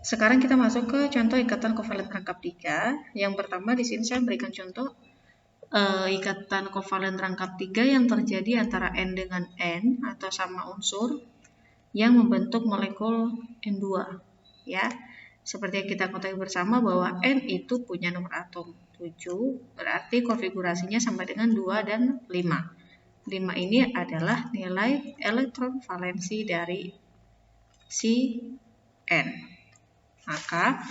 Sekarang kita masuk ke contoh ikatan kovalen rangkap 3. Yang pertama di sini saya berikan contoh ikatan kovalen rangkap 3 yang terjadi antara N dengan N atau sama unsur yang membentuk molekul N2. Ya, seperti yang kita ketahui bersama bahwa N itu punya nomor atom 7, berarti konfigurasinya sama dengan 2 dan 5. 5 ini adalah nilai elektron valensi dari si N. Maka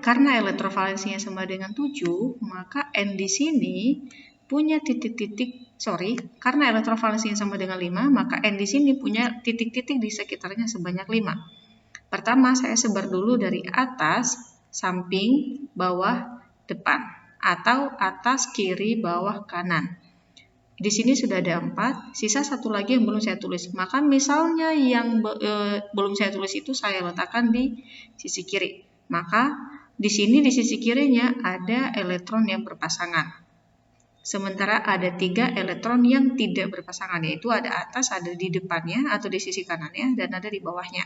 karena elektrovalensinya sama dengan 7, maka N di sini punya karena elektrovalensinya sama dengan 5, maka N di sini punya titik-titik di sekitarnya sebanyak 5. Pertama, saya sebar dulu dari atas, samping, bawah, depan, atau atas, kiri, bawah, kanan. Di sini sudah ada 4, sisa satu lagi yang belum saya tulis. Maka misalnya yang belum saya tulis itu saya letakkan di sisi kiri. Maka di sini di sisi kirinya ada elektron yang berpasangan. Sementara ada 3 elektron yang tidak berpasangan, yaitu ada atas, ada di depannya atau di sisi kanannya, dan ada di bawahnya.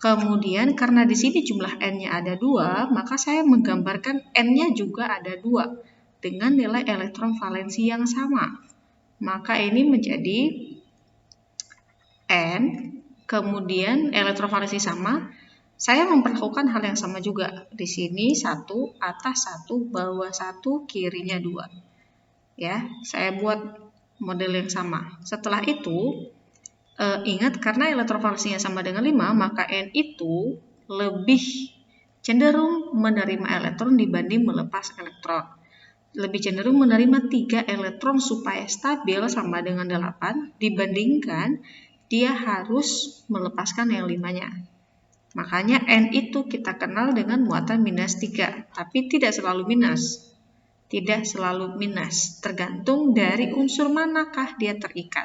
Kemudian karena di sini jumlah N-nya ada 2, maka saya menggambarkan N-nya juga ada 2 dengan nilai elektron valensi yang sama. Maka ini menjadi N, kemudian elektrovalensi sama. Saya memperlakukan hal yang sama juga. Di sini 1, atas 1, bawah 1, kirinya 2. Ya, saya buat model yang sama. Setelah itu, ingat karena elektrovalensinya sama dengan 5, maka N itu lebih cenderung menerima elektron dibanding melepas elektron. Lebih cenderung menerima 3 elektron supaya stabil sama dengan 8 dibandingkan dia harus melepaskan yang 5-nya. Makanya N itu kita kenal dengan muatan minus 3, tapi tidak selalu minus. Tidak selalu minus, tergantung dari unsur manakah dia terikat.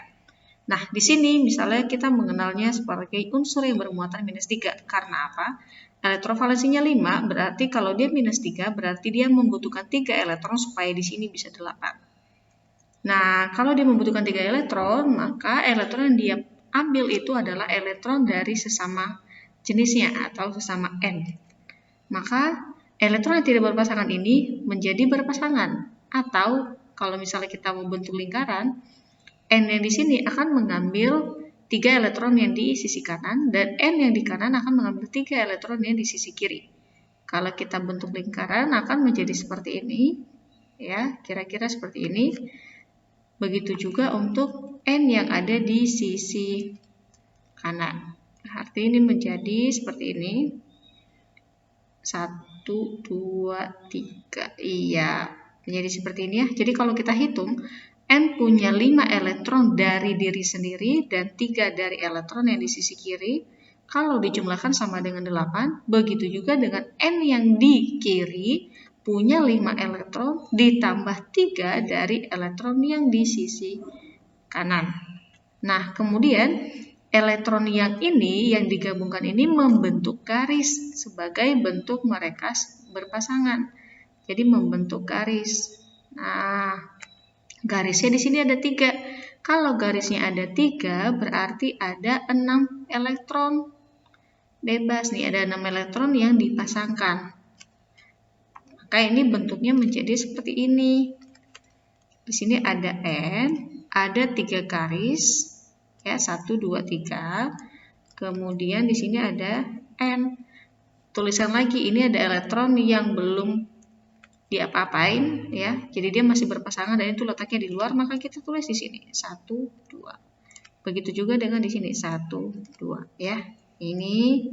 Nah, di sini misalnya kita mengenalnya sebagai unsur yang bermuatan minus 3. Karena apa? Elektrovalensinya 5, berarti kalau dia minus 3, berarti dia membutuhkan 3 elektron supaya di sini bisa 8. Nah, kalau dia membutuhkan 3 elektron, maka elektron yang dia ambil itu adalah elektron dari sesama jenisnya atau sesama N. Maka elektron yang tidak berpasangan ini menjadi berpasangan. Atau kalau misalnya kita membentuk lingkaran, N yang di sini akan mengambil 3 elektron yang di sisi kanan dan N yang di kanan akan mengambil 3 elektron yang di sisi kiri. Kalau kita bentuk lingkaran akan menjadi seperti ini, ya, kira-kira seperti ini. Begitu juga untuk N yang ada di sisi kanan. Artinya ini menjadi seperti ini. 1, 2, 3. Iya, menjadi seperti ini ya. Jadi kalau kita hitung, N punya 5 elektron dari diri sendiri dan 3 dari elektron yang di sisi kiri. Kalau dijumlahkan sama dengan 8, begitu juga dengan N yang di kiri punya 5 elektron ditambah 3 dari elektron yang di sisi kanan. Nah, kemudian elektron yang ini yang digabungkan ini membentuk garis sebagai bentuk mereka berpasangan. Jadi membentuk garis. Nah, garisnya di sini ada 3. Kalau garisnya ada 3, berarti ada 6 elektron. Bebas nih, ada 6 elektron yang dipasangkan. Maka ini bentuknya menjadi seperti ini. Di sini ada N, ada 3 garis, ya 1, 2, 3. Kemudian di sini ada N. Tulisan lagi, ini ada elektron yang belum diapa-apain ya, jadi dia masih berpasangan dan itu letaknya di luar, maka kita tulis di sini 1, 2. Begitu juga dengan di sini 1, 2 ya. Ini,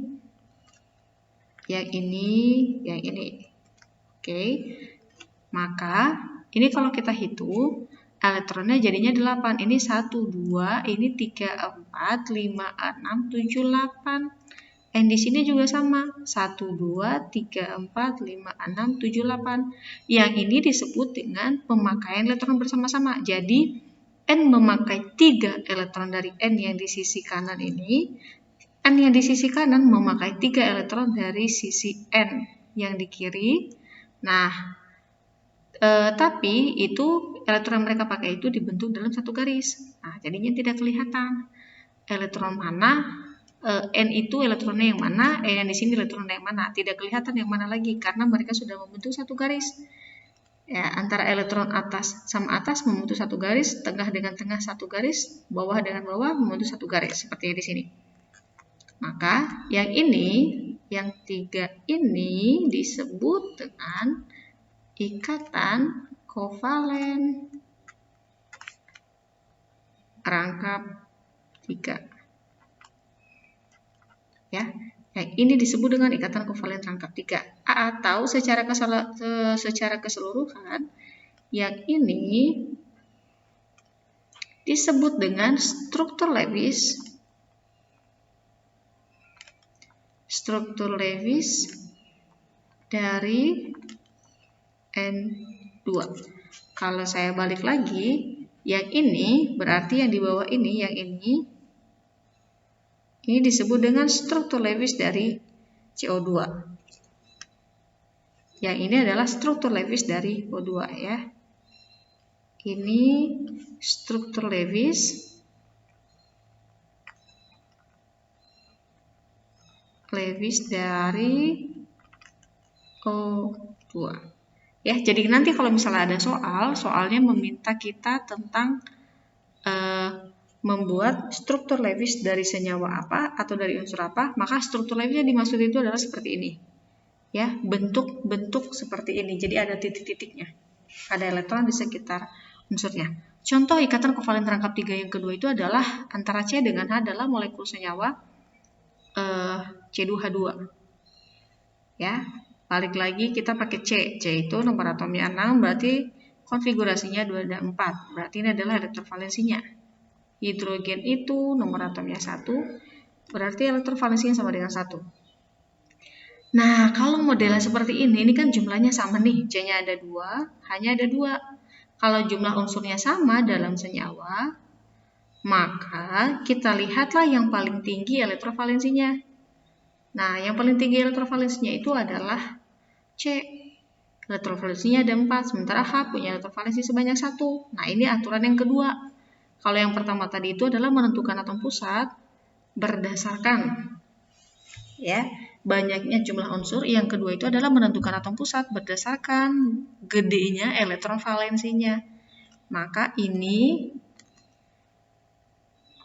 yang ini, yang ini. Oke. Maka ini kalau kita hitung elektronnya jadinya 8. Ini 1, 2, ini 3, 4, 5, 6, 7, 8. N di sini juga sama, 1, 2, 3, 4, 5, 6, 7, 8. Yang ini disebut dengan pemakaian elektron bersama-sama. Jadi, N memakai 3 elektron dari N yang di sisi kanan ini. N yang di sisi kanan memakai 3 elektron dari sisi N yang di kiri. Nah, tapi itu elektron yang mereka pakai itu dibentuk dalam satu garis. Nah, jadinya tidak kelihatan elektron mana N itu elektronnya yang mana, yang di sini elektronnya yang mana. Tidak kelihatan yang mana lagi karena mereka sudah membentuk satu garis. Ya, antara elektron atas sama atas membentuk satu garis, tengah dengan tengah satu garis, bawah dengan bawah membentuk satu garis seperti di sini. Maka yang ini, yang 3 ini disebut dengan ikatan kovalen rangkap 3. Ya, yang ini disebut dengan ikatan kovalen rangkap 3. Atau secara keseluruhan, yang ini disebut dengan struktur Lewis. Struktur Lewis dari N2. Kalau saya balik lagi, yang ini berarti yang di bawah ini, yang ini disebut dengan struktur Lewis dari CO2. Yang ini adalah struktur Lewis dari O2 ya. Ini struktur Lewis dari O2. Ya, jadi nanti kalau misalnya ada soalnya meminta kita tentang membuat struktur Lewis dari senyawa apa atau dari unsur apa, maka struktur Lewis yang dimaksud itu adalah seperti ini. Ya, bentuk seperti ini. Jadi ada titik-titiknya. Ada elektron di sekitar unsurnya. Contoh ikatan kovalen rangkap 3 yang kedua itu adalah antara C dengan H dalam molekul senyawa C2H2. Ya, balik lagi kita pakai C. C itu nomor atomnya 6, berarti konfigurasinya 2 dan 4. Berarti ini adalah elektrovalensinya. Hidrogen itu nomor atomnya 1, berarti elektrovalensinya sama dengan 1. Nah, kalau modelnya seperti ini kan jumlahnya sama nih, C-nya ada 2, H-nya ada 2. Kalau jumlah unsurnya sama dalam senyawa, maka kita lihatlah yang paling tinggi elektrovalensinya. Nah, yang paling tinggi elektrovalensinya itu adalah C. Elektrovalensinya ada 4, sementara H punya elektrovalensi sebanyak 1. Nah, ini aturan yang kedua. Kalau yang pertama tadi itu adalah menentukan atom pusat berdasarkan ya banyaknya jumlah unsur. Yang kedua itu adalah menentukan atom pusat berdasarkan gedenya elektron valensinya. Maka ini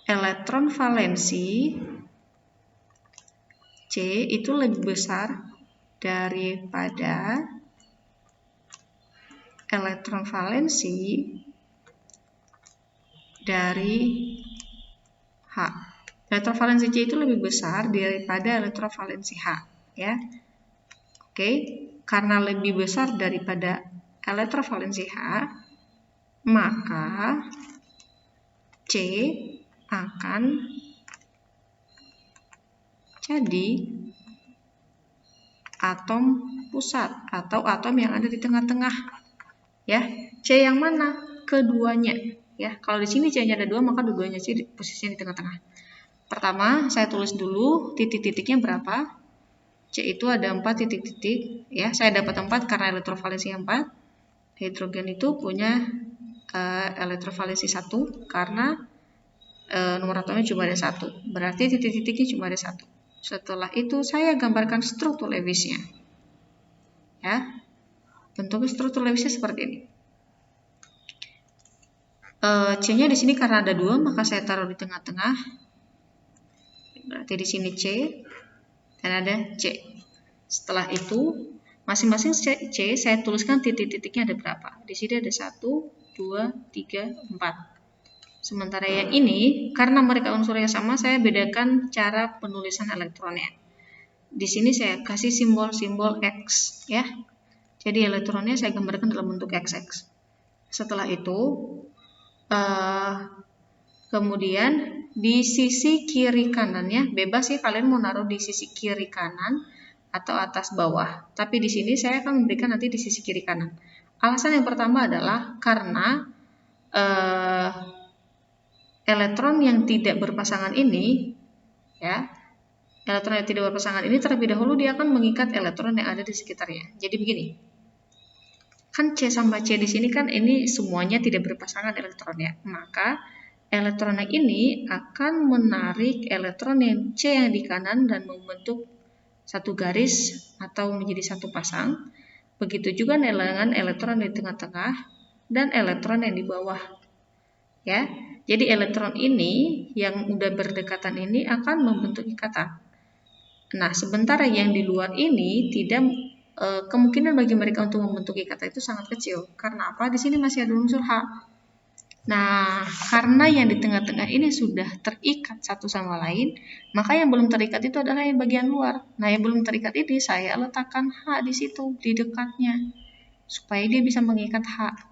elektron valensi C itu lebih besar daripada elektron valensi dari H. Elektrovalensi C itu lebih besar daripada elektrovalensi H, ya. Oke, karena lebih besar daripada elektrovalensi H, maka C akan jadi atom pusat atau atom yang ada di tengah-tengah. Ya, C yang mana? Keduanya. Ya, kalau di sini C-nya ada 2, maka dua-duanya C posisinya di tengah-tengah. Pertama, saya tulis dulu titik-titiknya berapa. C itu ada 4 titik-titik. Ya, saya dapat 4 karena elektrovalensi 4. Hidrogen itu punya elektrovalensi 1 karena nomor atomnya cuma ada 1. Berarti titik-titiknya cuma ada 1. Setelah itu saya gambarkan struktur Lewisnya. Ya, bentuk struktur Lewisnya seperti ini. C-nya di sini karena ada 2, maka saya taruh di tengah-tengah. Berarti di sini C dan ada C. Setelah itu masing-masing C saya tuliskan titik-titiknya ada berapa. Di sini ada 1, 2, 3, 4. Sementara yang ini karena mereka unsurnya sama, saya bedakan cara penulisan elektronnya. Di sini saya kasih simbol-simbol X ya. Jadi elektronnya saya gambarkan dalam bentuk XX. Setelah itu kemudian di sisi kiri kanannya bebas ya, kalian mau naruh di sisi kiri kanan atau atas bawah. Tapi di sini saya akan memberikan nanti di sisi kiri kanan. Alasan yang pertama adalah karena elektron yang tidak berpasangan ini ya, elektron yang tidak berpasangan ini terlebih dahulu dia akan mengikat elektron yang ada di sekitarnya. Jadi begini. Kan C sama C di sini kan ini semuanya tidak berpasangan elektronnya. Maka elektron yang ini akan menarik elektron yang C yang di kanan dan membentuk satu garis atau menjadi satu pasang. Begitu juga dengan elektron di tengah-tengah dan elektron yang di bawah. Ya, jadi elektron ini yang udah berdekatan ini akan membentuk ikatan. Nah, sementara yang di luar ini tidak kemungkinan bagi mereka untuk membentuk ikatan itu sangat kecil. Karena apa? Di sini masih ada unsur H. Nah, karena yang di tengah-tengah ini sudah terikat satu sama lain, maka yang belum terikat itu adalah yang bagian luar. Nah, yang belum terikat ini saya letakkan H di situ, di dekatnya, supaya dia bisa mengikat H.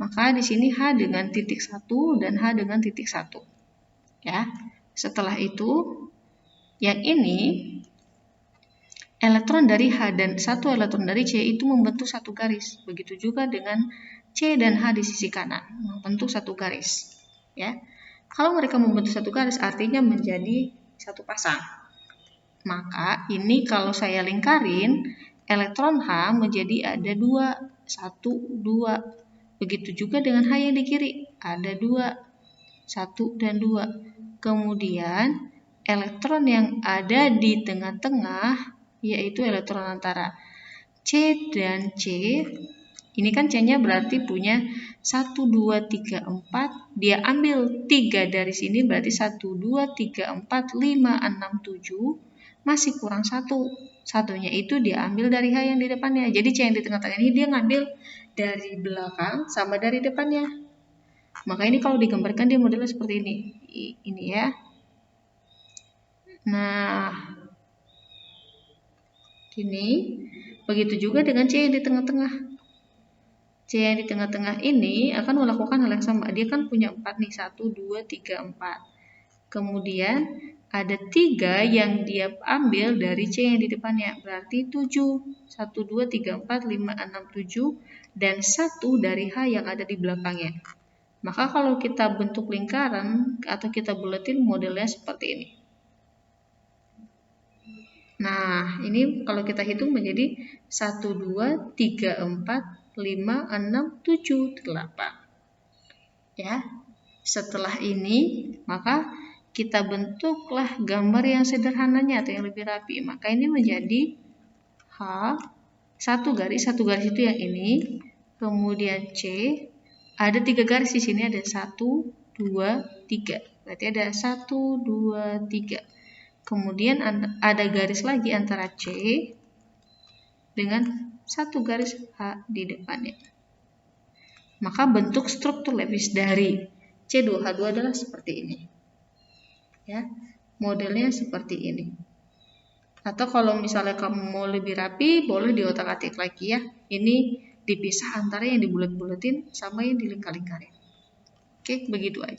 Maka di sini H dengan titik 1 dan H dengan titik 1. Ya. Setelah itu, yang ini elektron dari H dan satu elektron dari C itu membentuk satu garis. Begitu juga dengan C dan H di sisi kanan, membentuk satu garis. Ya. Kalau mereka membentuk satu garis, artinya menjadi satu pasang. Maka ini kalau saya lingkarin, elektron H menjadi ada 2, 1, 2. Begitu juga dengan H yang di kiri, ada 2, 1 dan 2. Kemudian elektron yang ada di tengah-tengah, yaitu elektron antara C dan C, ini kan C-nya berarti punya 1, 2, 3, 4, dia ambil 3 dari sini berarti 1, 2, 3, 4, 5, 6, 7, masih kurang 1. Satunya itu dia ambil dari H yang di depannya. Jadi C yang di tengah-tengah ini dia ngambil dari belakang sama dari depannya. Maka ini kalau digambarkan dia modelnya seperti ini. Ini ya. Nah, ini begitu juga dengan C yang di tengah-tengah. C yang di tengah-tengah ini akan melakukan hal yang sama. Dia kan punya 4 nih, 1, 2, 3, 4. Kemudian ada 3 yang dia ambil dari C yang di depannya, berarti 7. 1, 2, 3, 4, 5, 6, 7, dan 1 dari H yang ada di belakangnya. Maka kalau kita bentuk lingkaran atau kita buletin modelnya seperti ini. Nah, ini kalau kita hitung menjadi 1, 2, 3, 4, 5, 6, 7, 8. Ya. Setelah ini, maka kita bentuklah gambar yang sederhananya atau yang lebih rapi. Maka ini menjadi H, satu garis itu yang ini, kemudian C, ada 3 garis di sini, ada 1, 2, 3. Berarti ada 1, 2, 3. Kemudian ada garis lagi antara C dengan satu garis H di depannya. Maka bentuk struktur lepis dari C2H2 adalah seperti ini. Ya, modelnya seperti ini. Atau kalau misalnya kamu mau lebih rapi, boleh diotak-atik lagi ya. Ini dipisah antara yang dibulet-buletin sama yang dilingkar-lingkarin. Oke, begitu aja.